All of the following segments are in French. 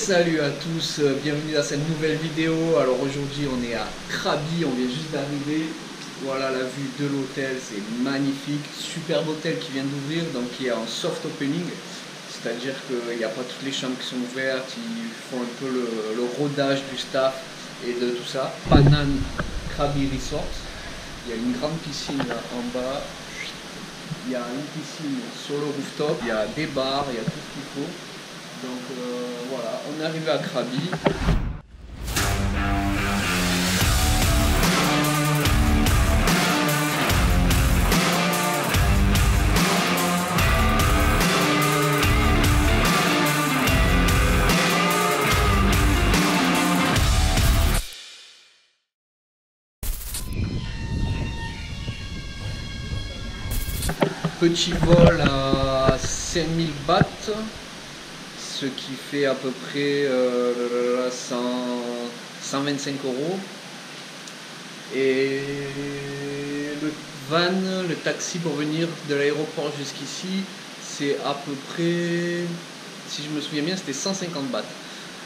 Salut à tous, bienvenue dans cette nouvelle vidéo. Alors aujourd'hui on est à Krabi, on vient juste d'arriver. Voilà la vue de l'hôtel, c'est magnifique. Superbe hôtel qui vient d'ouvrir, donc qui est en soft opening. C'est-à-dire qu'il n'y a pas toutes les chambres qui sont ouvertes, ils font un peu le rodage du staff et de tout ça. Pannan Krabi Resort, il y a une grande piscine là en bas. Il y a une piscine sur le rooftop, il y a des bars, il y a tout ce qu'il faut. Donc voilà, on est arrivé à Krabi. Petit vol à 5000 bahts, ce qui fait à peu près 125 €. Et le van, le taxi pour venir de l'aéroport jusqu'ici, c'est à peu près, si je me souviens bien, c'était 150 bahts.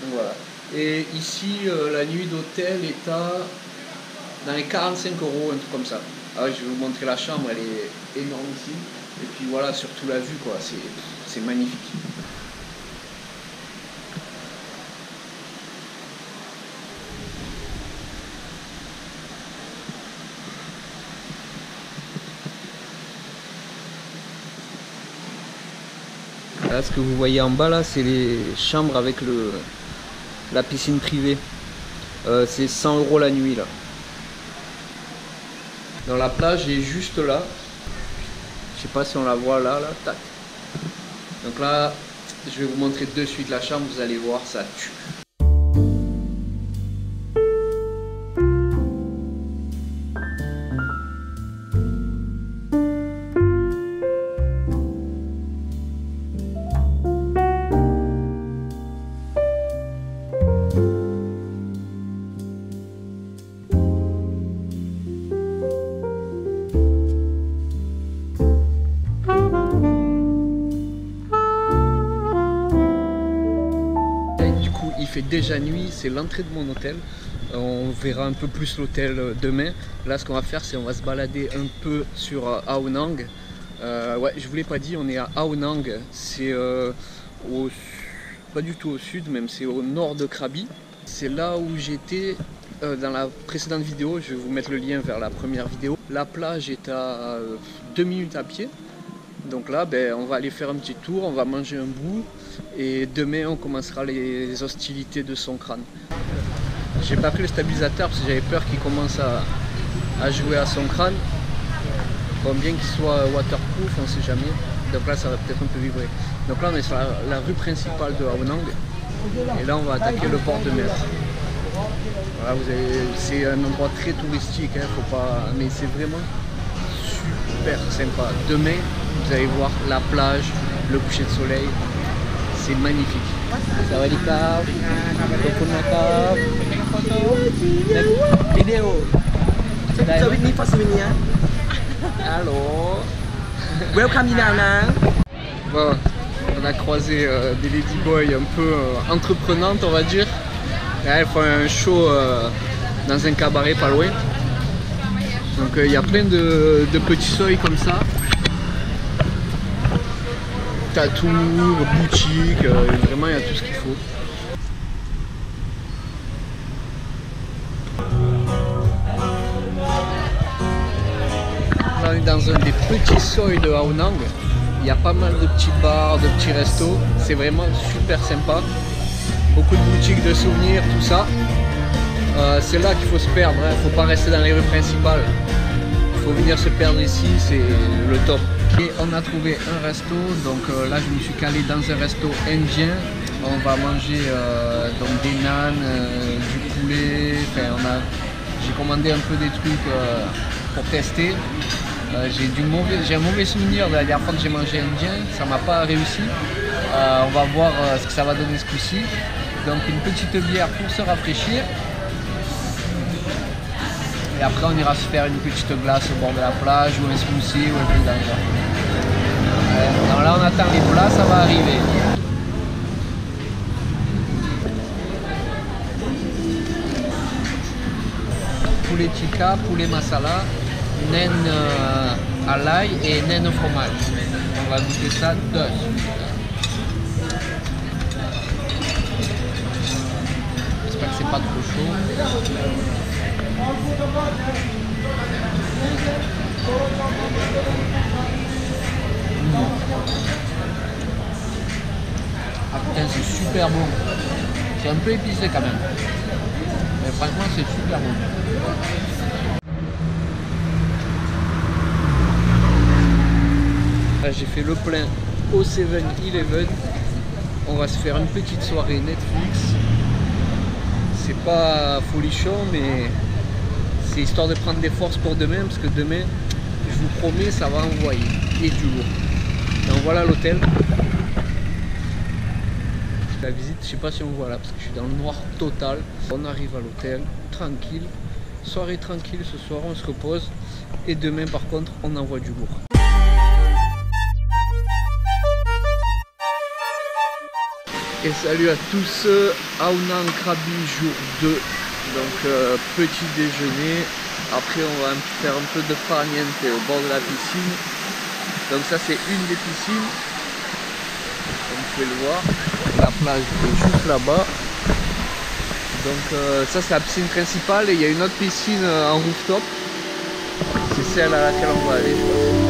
Donc voilà. Et ici, la nuit d'hôtel est dans les 45 €, un truc comme ça. Alors, je vais vous montrer la chambre, elle est énorme ici. Et puis voilà, surtout la vue, quoi, c'est magnifique. Là, ce que vous voyez en bas, là, c'est les chambres avec la piscine privée. C'est 100 € la nuit, là. Dans la plage est juste là. Je sais pas si on la voit là, tac. Donc là, je vais vous montrer de suite la chambre, vous allez voir, ça tue. Il fait déjà nuit, c'est l'entrée de mon hôtel. On verra un peu plus l'hôtel demain. Là, ce qu'on va faire, c'est on va se balader un peu sur Ao Nang. Ouais, je vous l'ai pas dit, on est à Ao Nang. C'est pas du tout au sud, même c'est au nord de Krabi. C'est là où j'étais dans la précédente vidéo. Je vais vous mettre le lien vers la première vidéo. La plage est à 2 minutes à pied. Donc là, on va aller faire un petit tour, on va manger un bout et demain on commencera les hostilités de Songkran. J'ai pas pris le stabilisateur parce que j'avais peur qu'il commence à jouer à Songkran. Bon, bien qu'il soit waterproof, on sait jamais. Donc là, ça va peut-être un peu vibrer. Donc là, on est sur la rue principale de Ao Nang et là, on va attaquer le port de mer. Voilà, c'est un endroit très touristique, hein, faut pas, mais c'est vraiment super sympa. Demain, vous allez voir la plage, le coucher de soleil, c'est magnifique. Ça va les caves, vidéo. Allô. Welcome Nana. Bon, on a croisé des ladyboys un peu entreprenantes, on va dire. Et elles font un show dans un cabaret pas loin. Donc il y a plein de petits seuils comme ça. Tatou, boutique, vraiment il y a tout ce qu'il faut. Là on est dans un des petits seuils de Ao Nang. Il y a pas mal de petits bars, de petits restos. C'est vraiment super sympa. Beaucoup de boutiques de souvenirs, tout ça. C'est là qu'il faut se perdre, il ne faut pas rester dans les rues principales. Il faut venir se perdre ici, c'est le top. Et on a trouvé un resto, donc là je me suis calé dans un resto indien. On va manger donc des naans, du poulet, enfin, j'ai commandé un peu des trucs pour tester. J'ai un mauvais souvenir de la dernière fois que j'ai mangé indien, ça m'a pas réussi. On va voir ce que ça va donner ce coup-ci. Donc une petite bière pour se rafraîchir. Et après on ira se faire une petite glace au bord de la plage ou un smoothie ou un truc dans le genre. Alors là on attend les plats, ça va arriver. poulet tikka, poulet masala, naine à l'ail et naine au fromage. On va goûter ça de suite. J'espère que c'est pas trop chaud. Ah putain, c'est super bon. C'est un peu épicé quand même. Mais franchement, c'est super bon. Là, j'ai fait le plein au 7-Eleven. On va se faire une petite soirée Netflix. C'est pas folichon, mais c'est histoire de prendre des forces pour demain, parce que demain, je vous promets, ça va envoyer. Et du lourd. Donc voilà l'hôtel. La visite, je sais pas si on voit là, parce que je suis dans le noir total. On arrive à l'hôtel, tranquille. Soirée tranquille ce soir, on se repose. Et demain, par contre, on envoie du lourd. Et salut à tous, Ao Nang Krabi jour 2, donc petit déjeuner, après on va faire un peu de farniente au bord de la piscine, donc ça c'est une des piscines, comme vous pouvez le voir, la plage est juste là-bas, donc ça c'est la piscine principale et il y a une autre piscine en rooftop, c'est celle à laquelle on va aller je pense.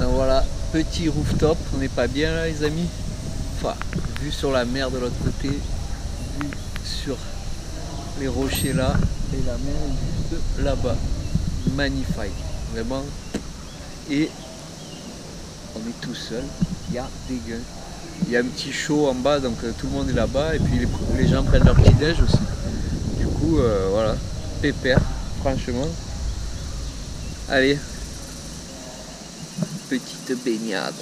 Voilà, petit rooftop, on n'est pas bien là les amis. Enfin, vue sur la mer de l'autre côté, vue sur les rochers là, et la mer est juste là-bas. Magnifique, vraiment. Et on est tout seul, il y a des gueules. Il y a un petit show en bas, donc tout le monde est là-bas, et puis les gens prennent leur petit déj aussi. Du coup, voilà, pépère, franchement. Allez. Petite baignade.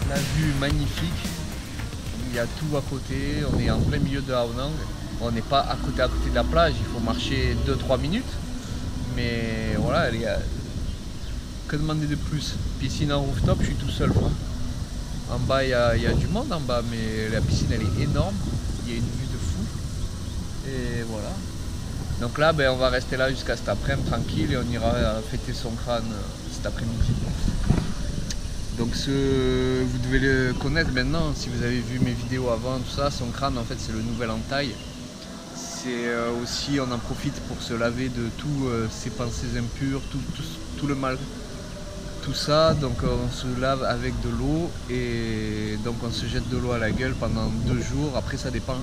La vue magnifique, il y a tout à côté, on est en plein milieu de Ao Nang. On n'est pas à côté de la plage, il faut marcher 2-3 minutes. Mais voilà, que demander de plus? Piscine en rooftop, je suis tout seul. En bas, il y a du monde en bas, mais la piscine elle est énorme, il y a une vue de fou. Et voilà. Donc là, on va rester là jusqu'à cet après-midi tranquille et on ira fêter son crâne cet après-midi. Donc vous devez le connaître maintenant, si vous avez vu mes vidéos avant, tout ça, son crâne en fait c'est le nouvel entaille. C'est aussi, on en profite pour se laver de tous ses pensées impures, tout le mal, tout ça. Donc on se lave avec de l'eau et donc on se jette de l'eau à la gueule pendant 2 jours. Après ça dépend,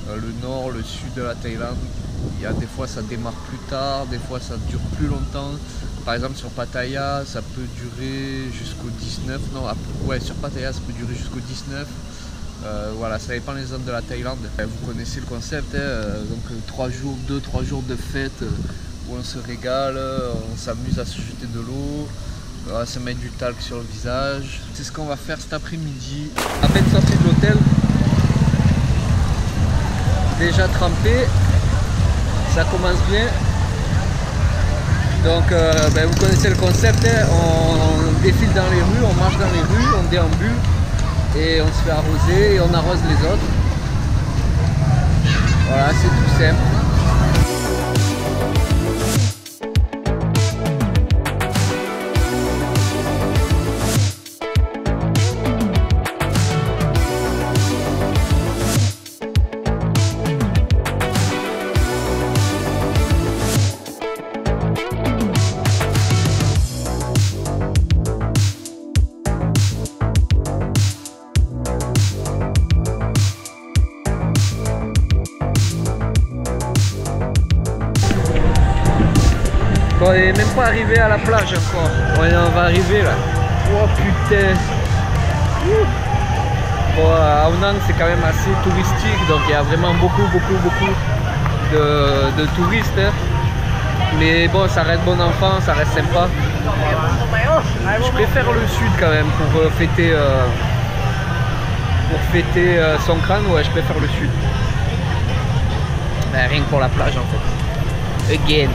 le nord, le sud de la Thaïlande, il y a des fois ça démarre plus tard, des fois ça dure plus longtemps. Par exemple sur Pattaya ça peut durer jusqu'au 19, non ouais sur Pattaya ça peut durer jusqu'au 19. Voilà, ça dépend les zones de la Thaïlande. Vous connaissez le concept, hein, donc 2-3 jours de fête où on se régale, on s'amuse à se jeter de l'eau. On va se mettre du talc sur le visage. C'est ce qu'on va faire cet après-midi. À peine sorti de l'hôtel, déjà trempé, ça commence bien. Donc vous connaissez le concept, hein. On défile dans les rues, on marche dans les rues, on déambule et on se fait arroser et on arrose les autres. Voilà, c'est tout simple. Bon, on n'est même pas arrivé à la plage encore. Ouais, on va arriver là. Oh putain. Bon, à Ao Nang c'est quand même assez touristique, donc il y a vraiment beaucoup de touristes. Hein. Mais bon, ça reste bon enfant, ça reste sympa. Je préfère le sud quand même pour fêter Songkran. Ouais, je préfère le sud. Ben, rien que pour la plage en fait. Again.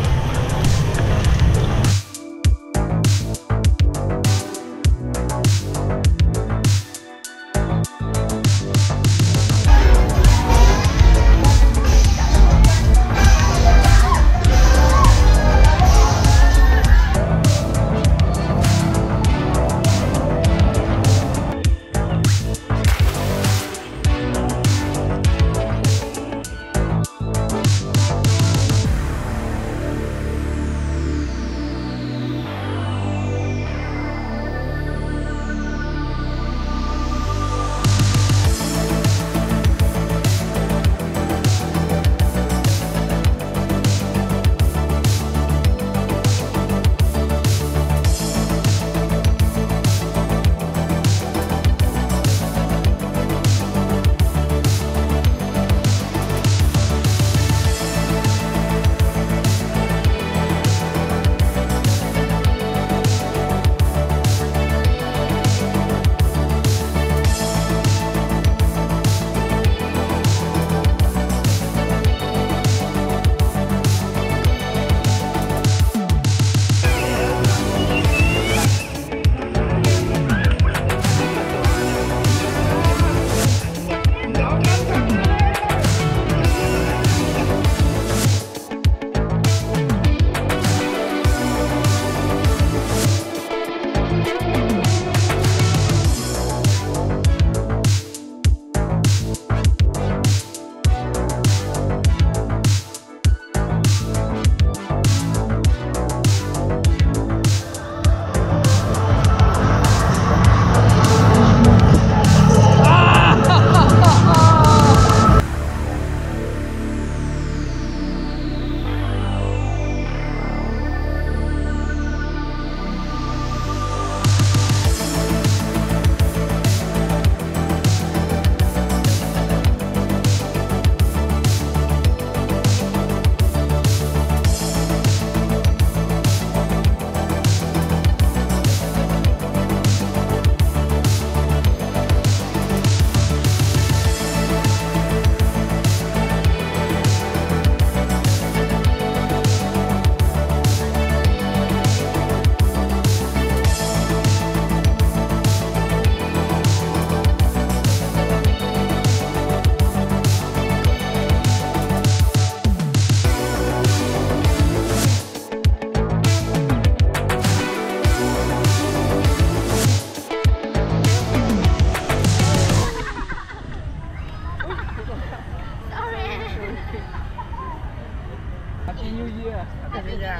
Happy New Year. Happy New Year.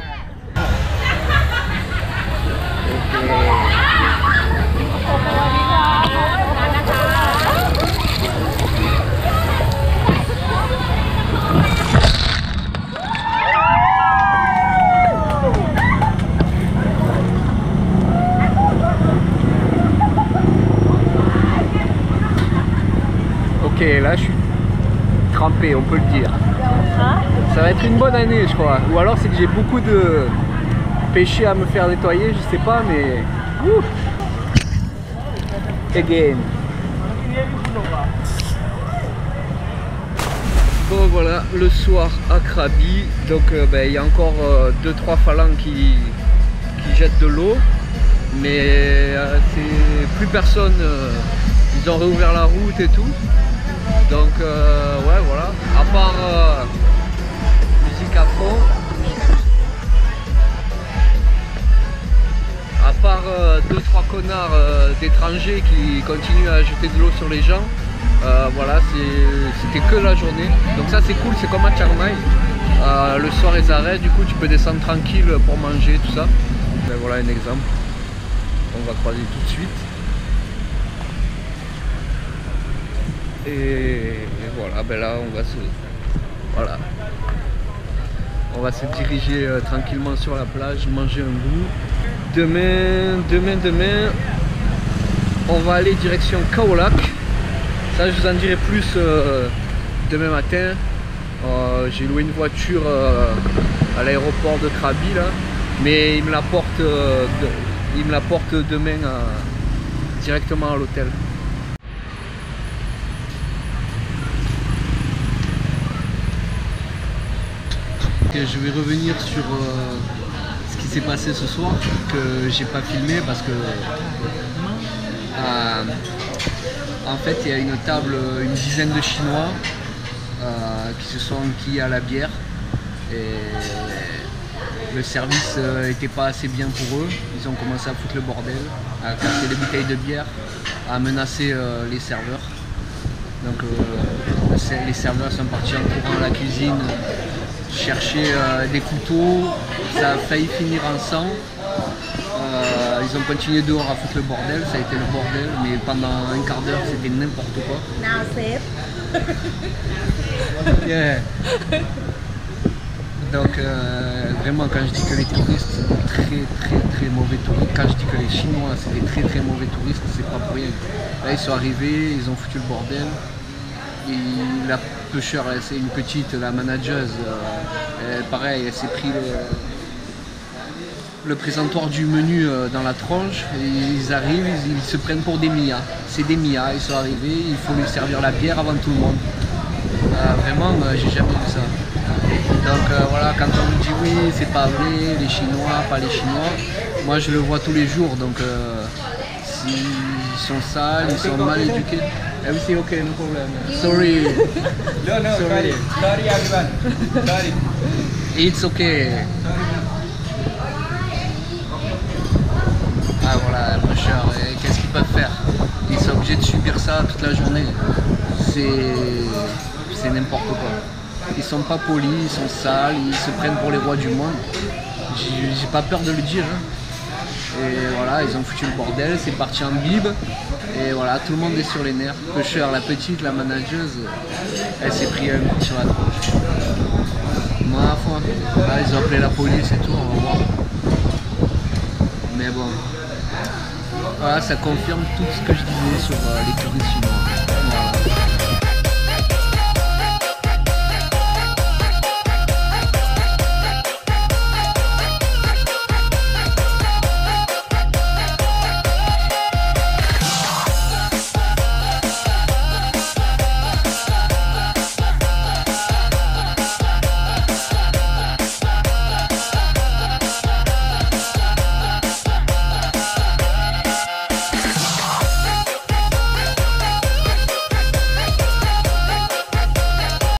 Ok, là je suis trempé, on peut le dire. Ça va être une bonne année, je crois. Ou alors c'est que j'ai beaucoup de pêcher à me faire nettoyer, je sais pas, mais... Ouh. Again. Bon voilà, le soir à Krabi, donc il y a encore 2-3 phalanges qui jettent de l'eau, mais c'est plus personne, ils ont réouvert la route et tout, donc ouais voilà, à part musique à fond, à part 2-3 connards d'étrangers qui continuent à jeter de l'eau sur les gens. Voilà, c'était que la journée, donc ça c'est cool, c'est comme à Chiang Mai. Le soir ils arrêtent, du coup tu peux descendre tranquille pour manger, tout ça. Ben, voilà un exemple, on va croiser tout de suite. Et voilà, ben là on va se diriger tranquillement sur la plage, manger un bout. Demain, on va aller direction Khao Lak. Ça, je vous en dirai plus demain matin. J'ai loué une voiture à l'aéroport de Krabi là, mais il me la porte demain directement à l'hôtel. Je vais revenir sur ce qui s'est passé ce soir, que j'ai pas filmé parce que en fait il y a une table, une dizaine de Chinois qui se sont enquillés à la bière et le service n'était pas assez bien pour eux. Ils ont commencé à foutre le bordel, à casser les bouteilles de bière, à menacer les serveurs. Donc les serveurs sont partis en courant à la cuisine chercher des couteaux, ça a failli finir en sang. Ils ont continué dehors à foutre le bordel, ça a été le bordel, mais pendant un quart d'heure c'était n'importe quoi. Now safe. Yeah. Donc vraiment quand je dis que les touristes c'était très mauvais touristes, quand je dis que les Chinois c'était très mauvais touristes, c'est pas pour rien. Là ils sont arrivés, ils ont foutu le bordel. Et la pêcheur, c'est une petite, la manageuse, pareil, elle s'est pris le présentoir du menu dans la tronche. Et ils arrivent, ils se prennent pour des mias. C'est des mias, ils sont arrivés, il faut lui servir la bière avant tout le monde. Vraiment, j'ai jamais vu ça. Donc voilà, quand on me dit oui, c'est pas vrai, les Chinois, pas les Chinois, moi je le vois tous les jours, donc s'ils sont sales, ils sont mal éduqués. Everything okay, no problem. Sorry. No, Sorry. sorry everyone. Sorry. It's okay. Ah voilà, pêcheurs, qu'est-ce qu'ils peuvent faire? Ils sont obligés de subir ça toute la journée. C'est n'importe quoi. Ils sont pas polis, ils sont sales, ils se prennent pour les rois du monde. J'ai pas peur de le dire. Hein. Et voilà, ils ont foutu le bordel, c'est parti en bib. Et voilà, tout le monde est sur les nerfs. Pêcheur, la petite, la manageuse, elle s'est pris un coup sur la tronche. Ma foi. Là, ils ont appelé la police et tout, on va voir. Mais bon. Voilà, ça confirme tout ce que je disais sur les touristes chinois.